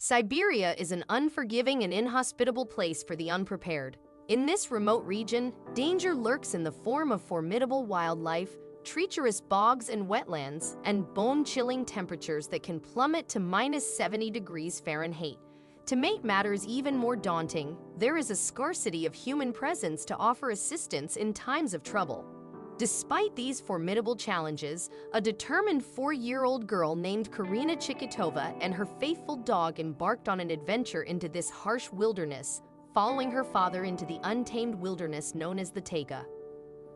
Siberia is an unforgiving and inhospitable place for the unprepared. In this remote region, danger lurks in the form of formidable wildlife, treacherous bogs and wetlands, and bone-chilling temperatures that can plummet to -70 degrees Fahrenheit. To make matters even more daunting, there is a scarcity of human presence to offer assistance in times of trouble. Despite these formidable challenges, a determined 4-year-old girl named Karina Chikitova and her faithful dog embarked on an adventure into this harsh wilderness, following her father into the untamed wilderness known as the taiga.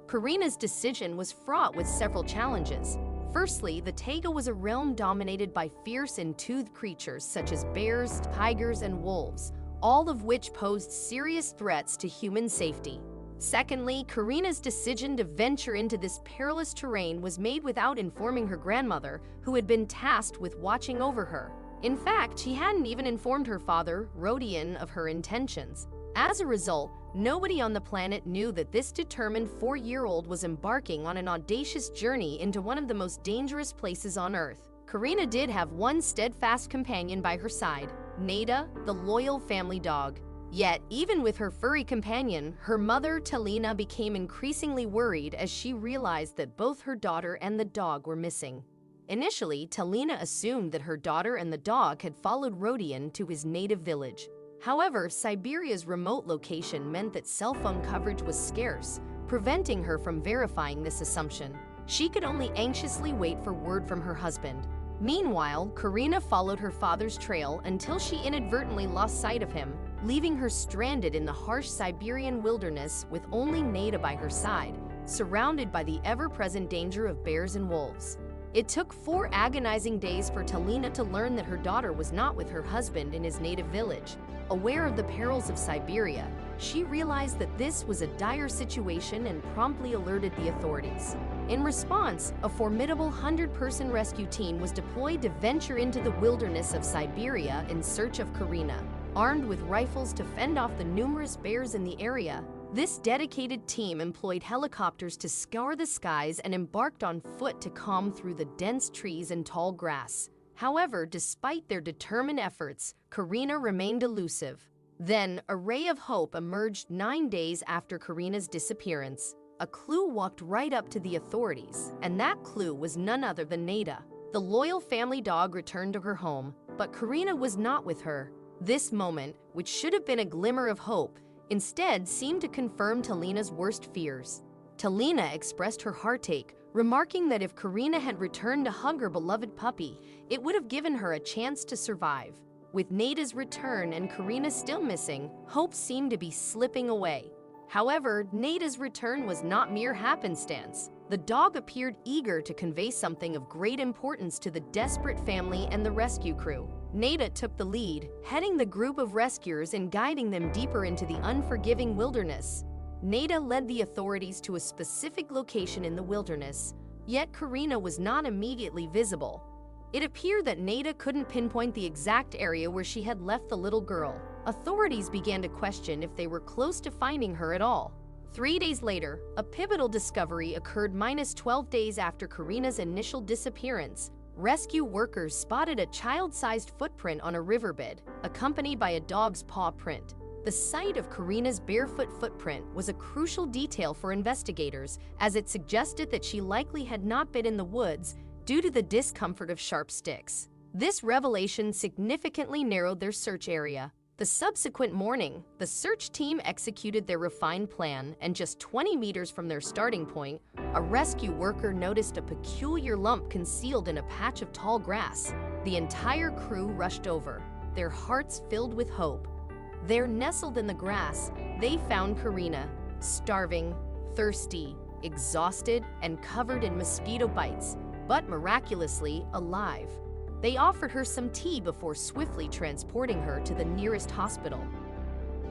Karina's decision was fraught with several challenges. Firstly, the taiga was a realm dominated by fierce and toothed creatures such as bears, tigers, and wolves, all of which posed serious threats to human safety. Secondly, Karina's decision to venture into this perilous terrain was made without informing her grandmother, who had been tasked with watching over her. In fact, she hadn't even informed her father, Rodion, of her intentions. As a result, nobody on the planet knew that this determined 4-year-old was embarking on an audacious journey into one of the most dangerous places on Earth. Karina did have one steadfast companion by her side, Neda, the loyal family dog. Yet, even with her furry companion, her mother, Talina, became increasingly worried as she realized that both her daughter and the dog were missing. Initially, Talina assumed that her daughter and the dog had followed Rodion to his native village. However, Siberia's remote location meant that cell phone coverage was scarce, preventing her from verifying this assumption. She could only anxiously wait for word from her husband. Meanwhile, Karina followed her father's trail until she inadvertently lost sight of him, leaving her stranded in the harsh Siberian wilderness with only Neda by her side, surrounded by the ever-present danger of bears and wolves. It took 4 agonizing days for Talina to learn that her daughter was not with her husband in his native village. Aware of the perils of Siberia, she realized that this was a dire situation and promptly alerted the authorities. In response, a formidable 100-person rescue team was deployed to venture into the wilderness of Siberia in search of Karina. Armed with rifles to fend off the numerous bears in the area, this dedicated team employed helicopters to scour the skies and embarked on foot to comb through the dense trees and tall grass. However, despite their determined efforts, Karina remained elusive. Then, a ray of hope emerged 9 days after Karina's disappearance. A clue walked right up to the authorities, and that clue was none other than Neda. The loyal family dog returned to her home, but Karina was not with her. This moment, which should have been a glimmer of hope, instead seemed to confirm Talina's worst fears. Talina expressed her heartache, remarking that if Karina had returned to hug her beloved puppy, it would have given her a chance to survive. With Neda's return and Karina still missing, hope seemed to be slipping away. However, Neda's return was not mere happenstance. The dog appeared eager to convey something of great importance to the desperate family and the rescue crew. Neda took the lead, heading the group of rescuers and guiding them deeper into the unforgiving wilderness. Neda led the authorities to a specific location in the wilderness, yet Karina was not immediately visible. It appeared that Neda couldn't pinpoint the exact area where she had left the little girl. Authorities began to question if they were close to finding her at all. 3 days later, a pivotal discovery occurred -12 days after Karina's initial disappearance. Rescue workers spotted a child-sized footprint on a riverbed, accompanied by a dog's paw print. The sight of Karina's barefoot footprint was a crucial detail for investigators, as it suggested that she likely had not been in the woods due to the discomfort of sharp sticks. This revelation significantly narrowed their search area. The subsequent morning, the search team executed their refined plan, and just 20 meters from their starting point, a rescue worker noticed a peculiar lump concealed in a patch of tall grass. The entire crew rushed over, their hearts filled with hope. There, nestled in the grass, they found Karina, starving, thirsty, exhausted, and covered in mosquito bites, but miraculously alive. They offered her some tea before swiftly transporting her to the nearest hospital.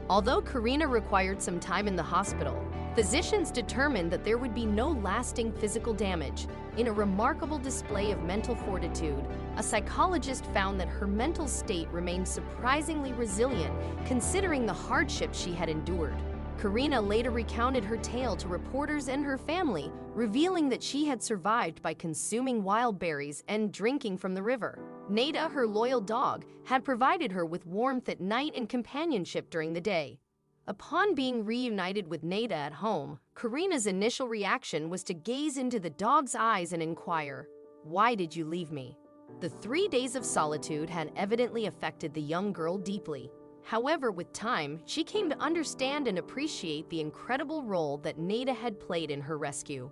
Although Karina required some time in the hospital, physicians determined that there would be no lasting physical damage. In a remarkable display of mental fortitude, a psychologist found that her mental state remained surprisingly resilient considering the hardships she had endured. Karina later recounted her tale to reporters and her family, revealing that she had survived by consuming wild berries and drinking from the river. Neda, her loyal dog, had provided her with warmth at night and companionship during the day. Upon being reunited with Neda at home, Karina's initial reaction was to gaze into the dog's eyes and inquire, "Why did you leave me?" The 3 days of solitude had evidently affected the young girl deeply. However, with time, she came to understand and appreciate the incredible role that Neda had played in her rescue.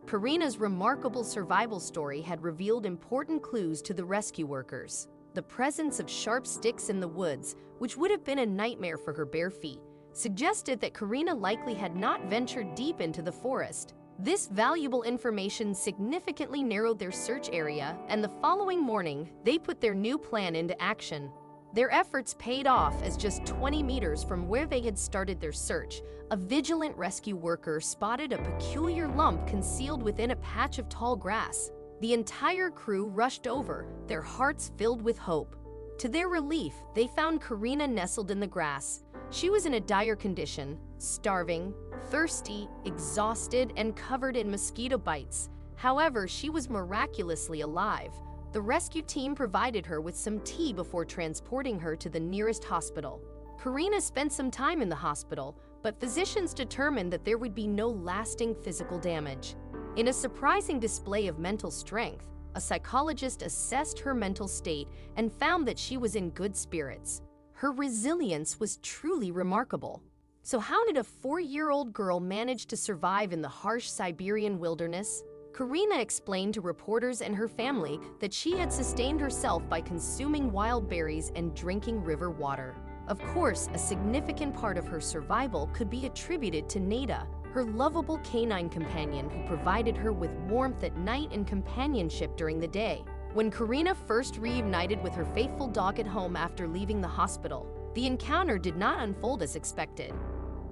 Karina's remarkable survival story had revealed important clues to the rescue workers. The presence of sharp sticks in the woods, which would have been a nightmare for her bare feet, suggested that Karina likely had not ventured deep into the forest. This valuable information significantly narrowed their search area, and the following morning, they put their new plan into action. Their efforts paid off as just 20 meters from where they had started their search, a vigilant rescue worker spotted a peculiar lump concealed within a patch of tall grass. The entire crew rushed over, their hearts filled with hope. To their relief, they found Karina nestled in the grass. She was in a dire condition, starving, thirsty, exhausted, and covered in mosquito bites. However, she was miraculously alive. The rescue team provided her with some tea before transporting her to the nearest hospital. Karina spent some time in the hospital, but physicians determined that there would be no lasting physical damage. In a surprising display of mental strength, a psychologist assessed her mental state and found that she was in good spirits. Her resilience was truly remarkable. So how did a 4-year-old girl manage to survive in the harsh Siberian wilderness? Karina explained to reporters and her family that she had sustained herself by consuming wild berries and drinking river water. Of course, a significant part of her survival could be attributed to Neda, her lovable canine companion who provided her with warmth at night and companionship during the day. When Karina first reunited with her faithful dog at home after leaving the hospital, the encounter did not unfold as expected.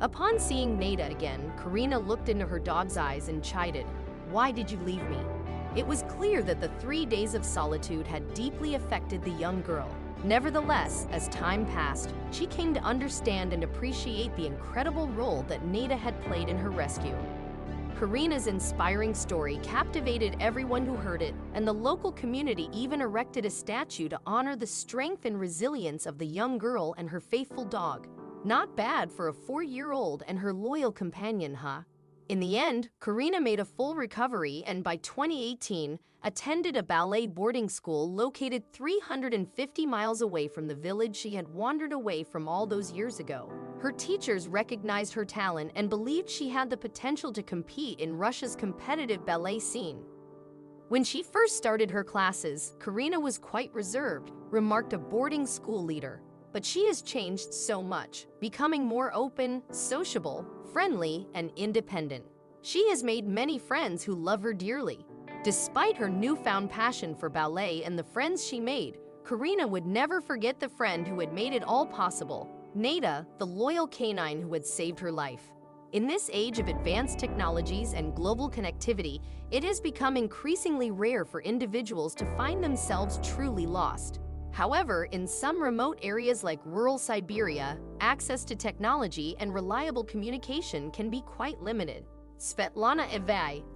Upon seeing Neda again, Karina looked into her dog's eyes and chided, "Why did you leave me?" It was clear that the 3 days of solitude had deeply affected the young girl. Nevertheless, as time passed, she came to understand and appreciate the incredible role that Neda had played in her rescue. Karina's inspiring story captivated everyone who heard it, and the local community even erected a statue to honor the strength and resilience of the young girl and her faithful dog. Not bad for a 4-year-old and her loyal companion, huh? In the end, Karina made a full recovery and by 2018 attended a ballet boarding school located 350 miles away from the village she had wandered away from all those years ago. Her teachers recognized her talent and believed she had the potential to compete in Russia's competitive ballet scene. When she first started her classes, Karina was quite reserved, remarked a boarding school leader. But she has changed so much, becoming more open, sociable, friendly, and independent. She has made many friends who love her dearly. Despite her newfound passion for ballet and the friends she made, Karina would never forget the friend who had made it all possible, Neda, the loyal canine who had saved her life. In this age of advanced technologies and global connectivity, it has become increasingly rare for individuals to find themselves truly lost. However, in some remote areas like rural Siberia, access to technology and reliable communication can be quite limited. Svetlana,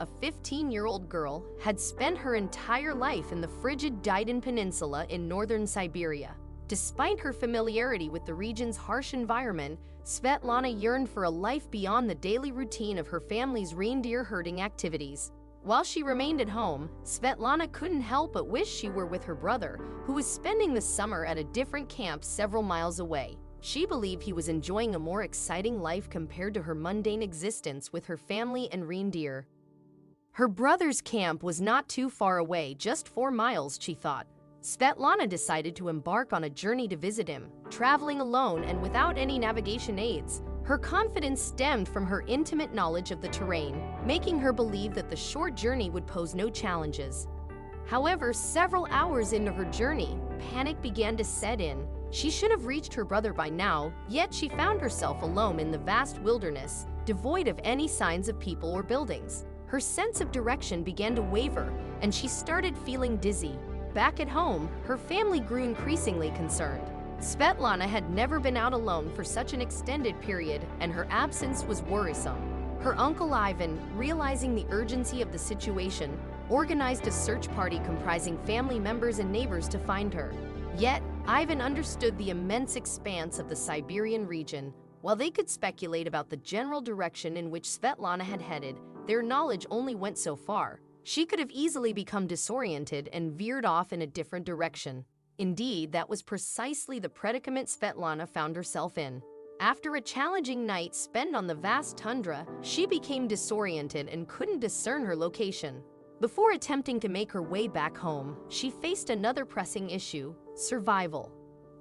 a 15-year-old girl, had spent her entire life in the frigid Daidan Peninsula in northern Siberia. Despite her familiarity with the region's harsh environment, Svetlana yearned for a life beyond the daily routine of her family's reindeer herding activities. While she remained at home, Svetlana couldn't help but wish she were with her brother, who was spending the summer at a different camp several miles away. She believed he was enjoying a more exciting life compared to her mundane existence with her family and reindeer. Her brother's camp was not too far away, just 4 miles, she thought. Svetlana decided to embark on a journey to visit him, traveling alone and without any navigation aids. Her confidence stemmed from her intimate knowledge of the terrain, making her believe that the short journey would pose no challenges. However, several hours into her journey, panic began to set in. She should have reached her brother by now, yet she found herself alone in the vast wilderness, devoid of any signs of people or buildings. Her sense of direction began to waver, and she started feeling dizzy. Back at home, her family grew increasingly concerned. Svetlana had never been out alone for such an extended period, and her absence was worrisome. Her uncle Ivan, realizing the urgency of the situation, organized a search party comprising family members and neighbors to find her. Yet, Ivan understood the immense expanse of the Siberian region. While they could speculate about the general direction in which Svetlana had headed, their knowledge only went so far. She could have easily become disoriented and veered off in a different direction. Indeed, that was precisely the predicament Svetlana found herself in. After a challenging night spent on the vast tundra, she became disoriented and couldn't discern her location. Before attempting to make her way back home, she faced another pressing issue: survival.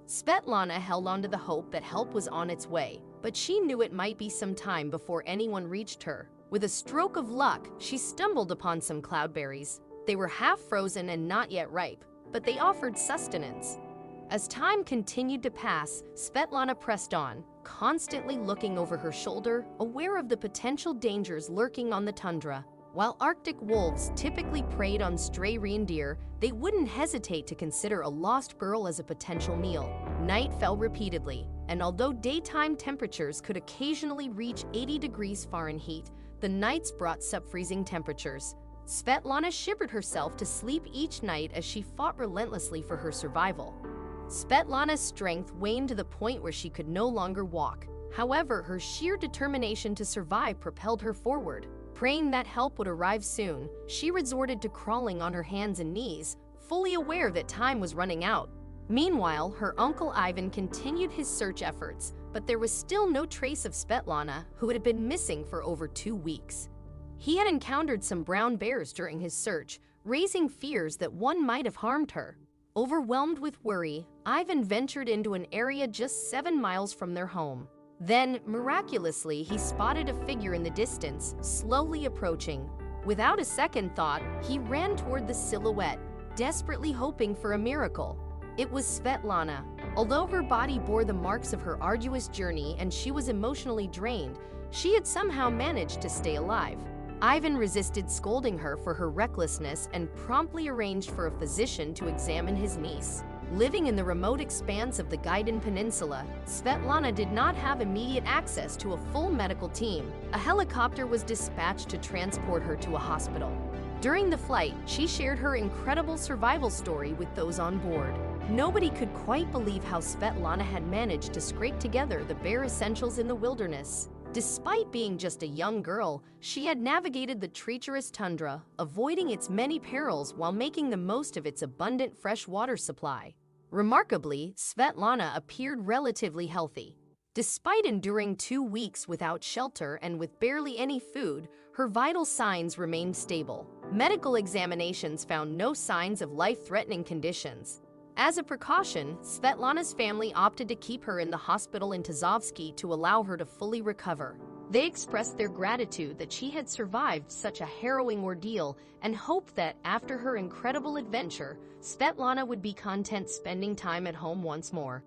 Svetlana held on to the hope that help was on its way, but she knew it might be some time before anyone reached her. With a stroke of luck, she stumbled upon some cloudberries. They were half frozen and not yet ripe, but they offered sustenance. As time continued to pass, Svetlana pressed on, constantly looking over her shoulder, aware of the potential dangers lurking on the tundra. While Arctic wolves typically preyed on stray reindeer, they wouldn't hesitate to consider a lost girl as a potential meal. Night fell repeatedly, and although daytime temperatures could occasionally reach 80 degrees Fahrenheit, the nights brought sub-freezing temperatures. Svetlana shivered herself to sleep each night as she fought relentlessly for her survival. Svetlana's strength waned to the point where she could no longer walk. However, her sheer determination to survive propelled her forward. Praying that help would arrive soon, she resorted to crawling on her hands and knees, fully aware that time was running out. Meanwhile, her uncle Ivan continued his search efforts, but there was still no trace of Svetlana, who had been missing for over 2 weeks. He had encountered some brown bears during his search, raising fears that one might have harmed her. Overwhelmed with worry, Ivan ventured into an area just 7 miles from their home. Then, miraculously, he spotted a figure in the distance, slowly approaching. Without a second thought, he ran toward the silhouette, desperately hoping for a miracle. It was Svetlana. Although her body bore the marks of her arduous journey and she was emotionally drained, she had somehow managed to stay alive. Ivan resisted scolding her for her recklessness and promptly arranged for a physician to examine his niece. Living in the remote expanse of the Gaidan Peninsula, Svetlana did not have immediate access to a full medical team. A helicopter was dispatched to transport her to a hospital. During the flight, she shared her incredible survival story with those on board. Nobody could quite believe how Svetlana had managed to scrape together the bare essentials in the wilderness. Despite being just a young girl, she had navigated the treacherous tundra, avoiding its many perils while making the most of its abundant fresh water supply. Remarkably, Svetlana appeared relatively healthy. Despite enduring 2 weeks without shelter and with barely any food, her vital signs remained stable. Medical examinations found no signs of life-threatening conditions. As a precaution, Svetlana's family opted to keep her in the hospital in Tazovsky to allow her to fully recover. They expressed their gratitude that she had survived such a harrowing ordeal and hoped that, after her incredible adventure, Svetlana would be content spending time at home once more.